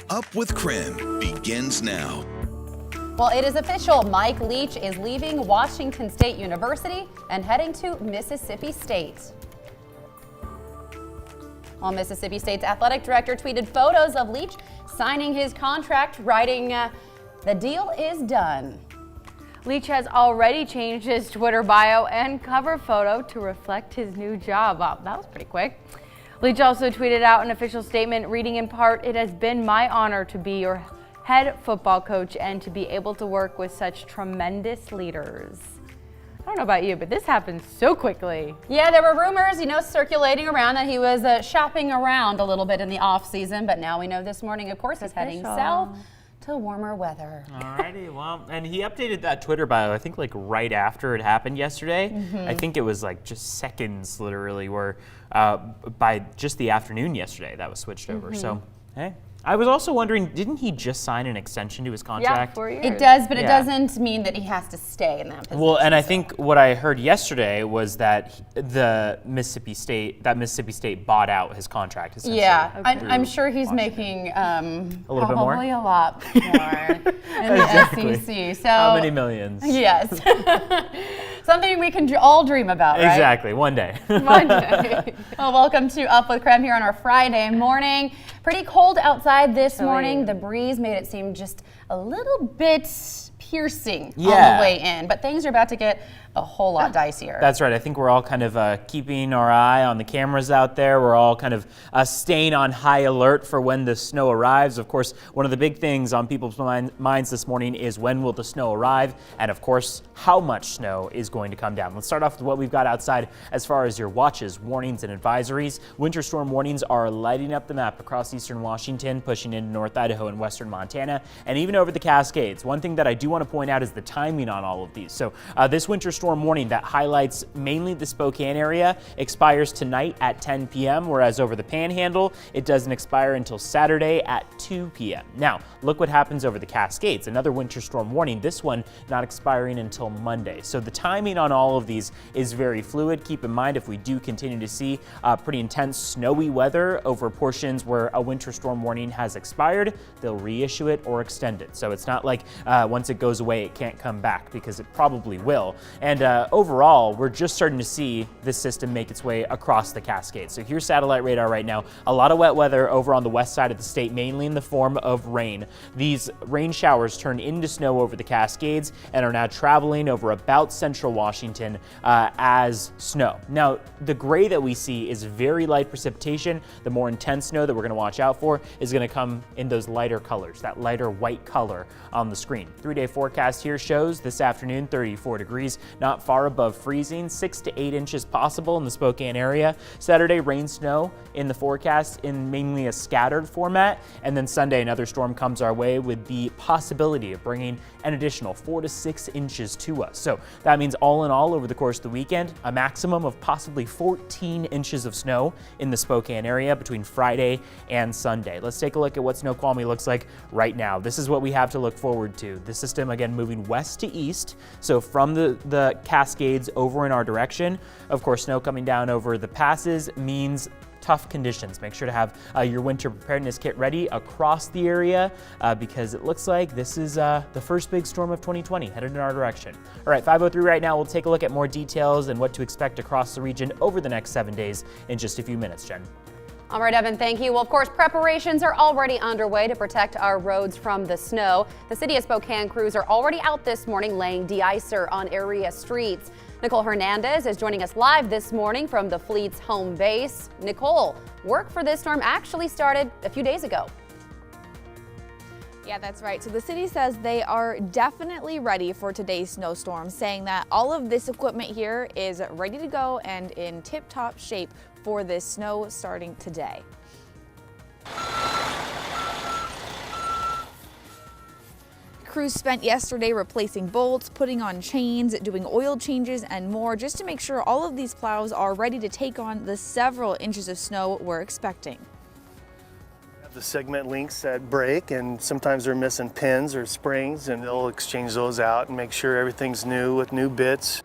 Up with KREM begins now. Well, it is official. Mike Leach is leaving Washington State University and heading to Mississippi State. Well, Mississippi State's athletic director tweeted photos of Leach signing his contract, writing, "The deal is done." Leach has already changed his Twitter bio and cover photo to reflect his new job. Wow, that was pretty quick. Leach also tweeted out an official statement reading in part, "It has been my honor to be your head football coach and to be able to work with such tremendous leaders." I don't know about you, but this happened so quickly. Yeah, there were rumors, circulating around that he was shopping around a little bit in the off season, but now we know this morning, of course, he's heading south to warmer weather. Alrighty, well, and he updated that Twitter bio, I think like right after it happened yesterday. I think it was like just seconds literally where by just the afternoon yesterday that was switched over. So, hey. I was also wondering, didn't he just sign an extension to his contract? Yeah, 4 years. It does, but it doesn't mean that he has to stay in that position. Well, and I think what I heard yesterday was that Mississippi State bought out his contract. Yeah, I'm sure he's making a little bit more? Probably a lot more in the SEC. So how many millions? Yes. Something we can all dream about, right? Exactly, one day. One day. Well, welcome to Up with KREM here on our Friday morning. Pretty cold outside this morning. The breeze made it seem just a little bit piercing on the way in, but things are about to get a whole lot dicier. That's right. I think we're all kind of keeping our eye on the cameras out there. We're all kind of staying on high alert for when the snow arrives. Of course, one of the big things on people's minds this morning is when will the snow arrive, and of course, how much snow is going to come down. Let's start off with what we've got outside as far as your watches, warnings, and advisories. Winter storm warnings are lighting up the map across eastern Washington, pushing into North Idaho and western Montana, and even over the Cascades. One thing that I do want to point out is the timing on all of these. So this winter storm warning that highlights mainly the Spokane area expires tonight at 10 p.m., whereas over the Panhandle, it doesn't expire until Saturday at 2 p.m. Now, look what happens over the Cascades. Another winter storm warning, this one not expiring until Monday. So the timing on all of these is very fluid. Keep in mind, if we do continue to see pretty intense snowy weather over portions where a winter storm warning has expired, they'll reissue it or extend it. So it's not like once it goes away, it can't come back, because it probably will. And overall, we're just starting to see this system make its way across the Cascades. So here's satellite radar right now. A lot of wet weather over on the west side of the state, mainly in the form of rain. These rain showers turn into snow over the Cascades and are now traveling over about central Washington as snow. Now, the gray that we see is very light precipitation. The more intense snow that we're going to watch out for is going to come in those lighter colors, that lighter white color on the screen. 3-day forecast here shows this afternoon 34 degrees, not far above freezing, 6 to 8 inches possible in the Spokane area. Saturday, rain, snow in the forecast in mainly a scattered format. And then Sunday, another storm comes our way with the possibility of bringing an additional 4 to 6 inches to us. So that means all in all, over the course of the weekend, a maximum of possibly 14 inches of snow in the Spokane area between Friday and Sunday. Let's take a look at what snow quality looks like right now. This is what we have to look forward to. The system, again, moving west to east. So from the Cascades over in our direction. Of course, snow coming down over the passes means tough conditions. Make sure to have your winter preparedness kit ready across the area because it looks like this is the first big storm of 2020 headed in our direction. All right, 5:03 right now. We'll take a look at more details and what to expect across the region over the next 7 days in just a few minutes, Jen. All right, Evan, thank you. Well, of course, preparations are already underway to protect our roads from the snow. The City of Spokane crews are already out this morning laying de-icer on area streets. Nicole Hernandez is joining us live this morning from the fleet's home base. Nicole, work for this storm actually started a few days ago. Yeah, that's right. So the city says they are definitely ready for today's snowstorm, saying that all of this equipment here is ready to go and in tip-top shape for this snow starting today. Crews spent yesterday replacing bolts, putting on chains, doing oil changes, and more just to make sure all of these plows are ready to take on the several inches of snow we're expecting. The segment links that break, and sometimes they're missing pins or springs, and they'll exchange those out and make sure everything's new with new bits.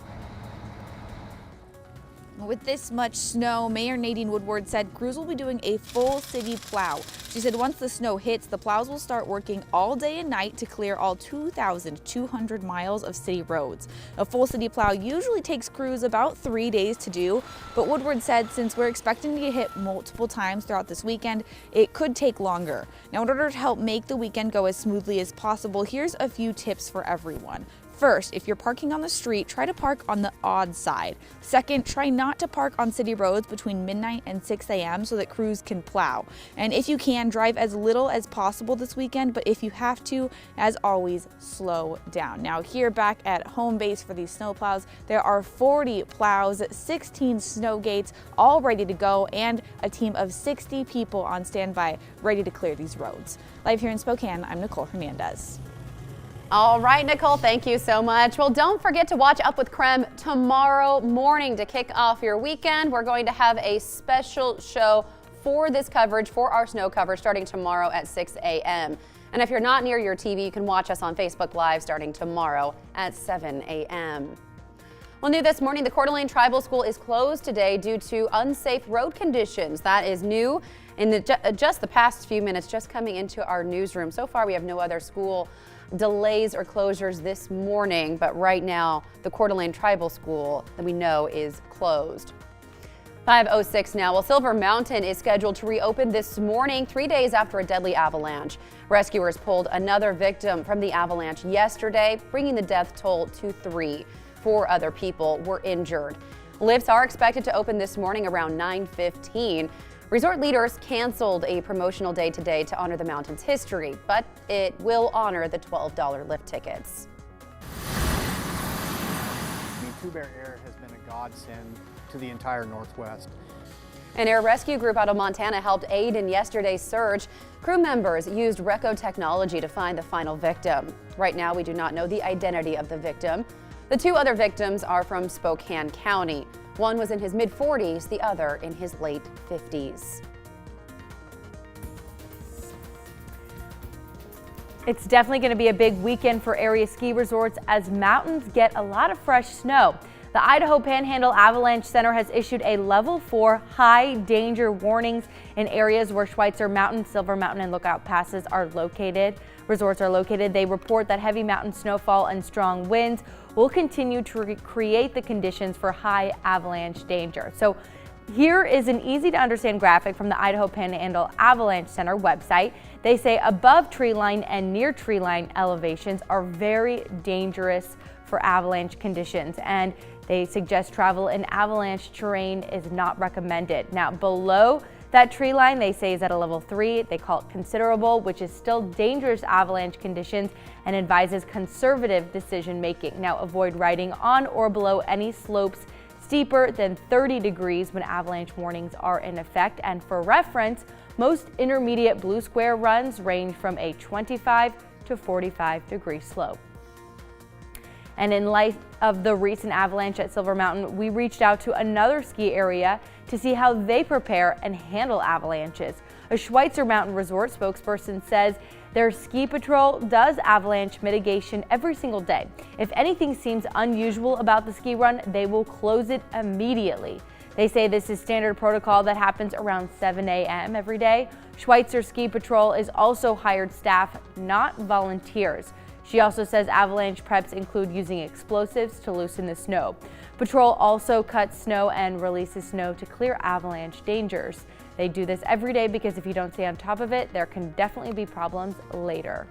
With this much snow, Mayor Nadine Woodward said crews will be doing a full city plow. She said once the snow hits, the plows will start working all day and night to clear all 2,200 miles of city roads. A full city plow usually takes crews about 3 days to do, but Woodward said since we're expecting to get hit multiple times throughout this weekend, it could take longer. Now, in order to help make the weekend go as smoothly as possible, here's a few tips for everyone. First, if you're parking on the street, try to park on the odd side. Second, try not to park on city roads between midnight and 6 a.m. so that crews can plow. And if you can, drive as little as possible this weekend, but if you have to, as always, slow down. Now, here back at home base for these snow plows, there are 40 plows, 16 snow gates, all ready to go, and a team of 60 people on standby, ready to clear these roads. Live here in Spokane, I'm Nicole Hernandez. All right, Nicole, thank you so much. Well, don't forget to watch Up with KREM tomorrow morning to kick off your weekend. We're going to have a special show for this coverage, for our snow coverage, starting tomorrow at 6 a.m. And if you're not near your TV, you can watch us on Facebook Live starting tomorrow at 7 a.m. Well, new this morning, the Coeur d'Alene Tribal School is closed today due to unsafe road conditions. That is new in just the past few minutes, just coming into our newsroom. So far, we have no other school delays or closures this morning, but right now the Coeur d'Alene Tribal School that we know is closed. 5:06 now. Well, Silver Mountain is scheduled to reopen this morning, 3 days after a deadly avalanche. Rescuers pulled another victim from the avalanche yesterday, bringing the death toll to 3. 4 other people were injured. Lifts are expected to open this morning around 9:15. Resort leaders canceled a promotional day today to honor the mountain's history, but it will honor the $12 lift tickets. Two Bear Air has been a godsend to the entire Northwest. An air rescue group out of Montana helped aid in yesterday's surge. Crew members used RECO technology to find the final victim. Right now, we do not know the identity of the victim. The 2 other victims are from Spokane County. One was in his mid-40s, the other in his late 50s. It's definitely going to be a big weekend for area ski resorts as mountains get a lot of fresh snow. The Idaho Panhandle Avalanche Center has issued a level 4 high danger warnings in areas where Schweitzer Mountain, Silver Mountain, and Lookout Passes are located. Resorts are located. They report that heavy mountain snowfall and strong winds will continue to create the conditions for high avalanche danger. So here is an easy to understand graphic from the Idaho Panhandle Avalanche Center website. They say above tree line and near tree line elevations are very dangerous for avalanche conditions, and they suggest travel in avalanche terrain is not recommended. Now, below that tree line, they say, is at a level 3. They call it considerable, which is still dangerous avalanche conditions, and advises conservative decision making. Now, avoid riding on or below any slopes steeper than 30 degrees when avalanche warnings are in effect. And for reference, most intermediate blue square runs range from a 25 to 45 degree slope. And in light of the recent avalanche at Silver Mountain, we reached out to another ski area to see how they prepare and handle avalanches. A Schweitzer Mountain Resort spokesperson says their ski patrol does avalanche mitigation every single day. If anything seems unusual about the ski run, they will close it immediately. They say this is standard protocol that happens around 7 a.m. every day. Schweitzer Ski Patrol is also hired staff, not volunteers. She also says avalanche preps include using explosives to loosen the snow. Patrol also cuts snow and releases snow to clear avalanche dangers. They do this every day because if you don't stay on top of it, there can definitely be problems later.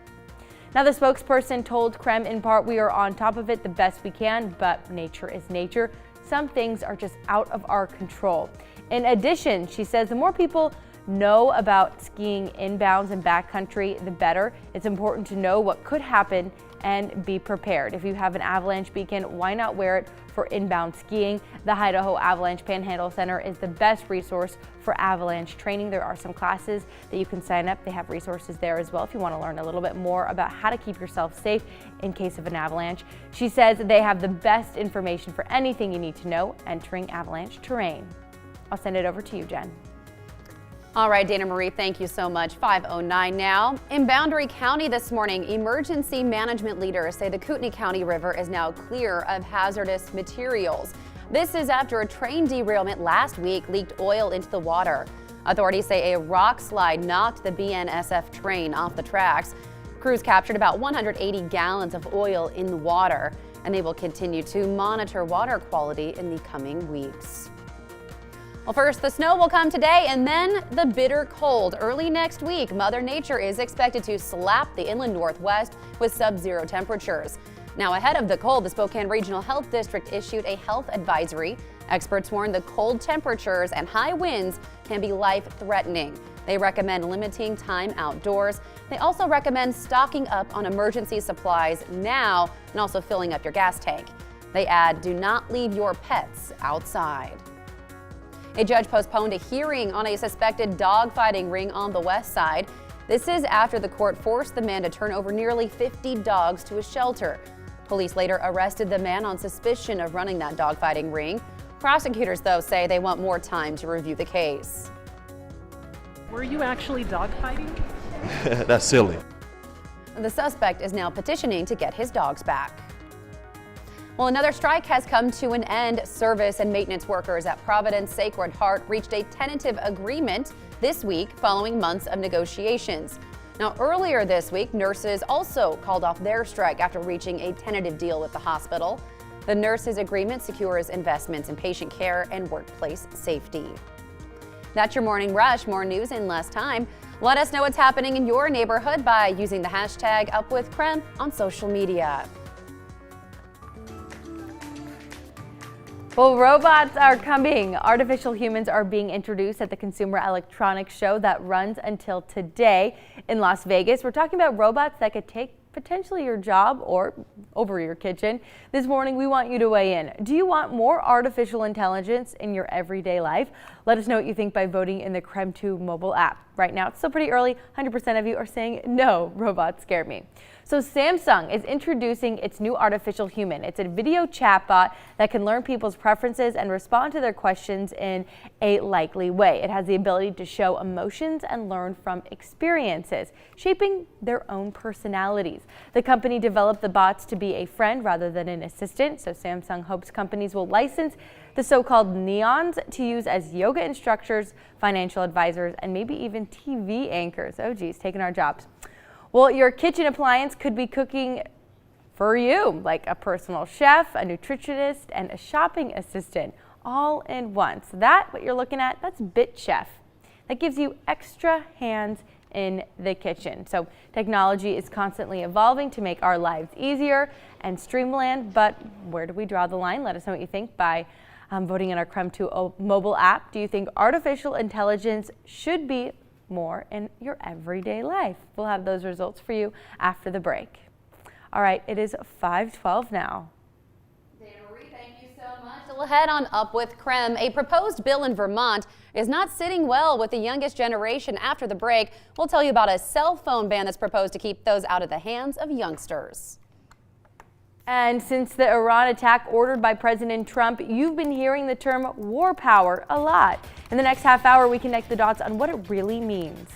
Now, the spokesperson told KREM in part, we are on top of it the best we can, but nature is nature. Some things are just out of our control. In addition, she says the more people know about skiing inbounds and backcountry, the better. It's important to know what could happen and be prepared. If you have an avalanche beacon, why not wear it for inbound skiing? The Idaho Avalanche Panhandle Center is the best resource for avalanche training. There are some classes that you can sign up. They have resources there as well if you want to learn a little bit more about how to keep yourself safe in case of an avalanche. She says they have the best information for anything you need to know entering avalanche terrain. I'll send it over to you, Jen. All right, Dana Marie, thank you so much. 5:09 now. In Boundary County this morning, emergency management leaders say the Kootenai County River is now clear of hazardous materials. This is after a train derailment last week leaked oil into the water. Authorities say a rock slide knocked the BNSF train off the tracks. Crews captured about 180 gallons of oil in the water, and they will continue to monitor water quality in the coming weeks. Well, first, the snow will come today and then the bitter cold. Early next week, Mother Nature is expected to slap the inland Northwest with sub-zero temperatures. Now, ahead of the cold, the Spokane Regional Health District issued a health advisory. Experts warn the cold temperatures and high winds can be life-threatening. They recommend limiting time outdoors. They also recommend stocking up on emergency supplies now and also filling up your gas tank. They add, do not leave your pets outside. A judge postponed a hearing on a suspected dogfighting ring on the west side. This is after the court forced the man to turn over nearly 50 dogs to a shelter. Police later arrested the man on suspicion of running that dogfighting ring. Prosecutors, though, say they want more time to review the case. Were you actually dogfighting? That's silly. The suspect is now petitioning to get his dogs back. Well, another strike has come to an end. Service and maintenance workers at Providence Sacred Heart reached a tentative agreement this week following months of negotiations. Now, earlier this week, nurses also called off their strike after reaching a tentative deal with the hospital. The nurses' agreement secures investments in patient care and workplace safety. That's your Morning Rush. More news in less time. Let us know what's happening in your neighborhood by using the hashtag #UpWithKREM on social media. Well, robots are coming. Artificial humans are being introduced at the Consumer Electronics Show that runs until today in Las Vegas. We're talking about robots that could take potentially your job or over your kitchen. This morning, we want you to weigh in. Do you want more artificial intelligence in your everyday life? Let us know what you think by voting in the KREM 2 mobile app. Right now, it's still pretty early. 100% of you are saying, no, robots scare me. So Samsung is introducing its new artificial human. It's a video chatbot that can learn people's preferences and respond to their questions in a likely way. It has the ability to show emotions and learn from experiences, shaping their own personalities. The company developed the bots to be a friend rather than an assistant, so Samsung hopes companies will license the so-called neons to use as yoga instructors, financial advisors, and maybe even TV anchors. Oh geez, taking our jobs. Well, your kitchen appliance could be cooking for you, like a personal chef, a nutritionist, and a shopping assistant, all in one. So what you're looking at, that's BitChef. That gives you extra hands in the kitchen. So technology is constantly evolving to make our lives easier and streamlined, but where do we draw the line? Let us know what you think by voting in our KREM 2 mobile app. Do you think artificial intelligence should be more in your everyday life? We'll have those results for you after the break. All right, it is 5:12 now. Dana Marie, thank you so much. Still ahead on Up with KREM, a proposed bill in Vermont is not sitting well with the youngest generation. After the break, we'll tell you about a cell phone ban that's proposed to keep those out of the hands of youngsters. And since the Iran attack ordered by President Trump, you've been hearing the term war power a lot. In the next half hour, we connect the dots on what it really means.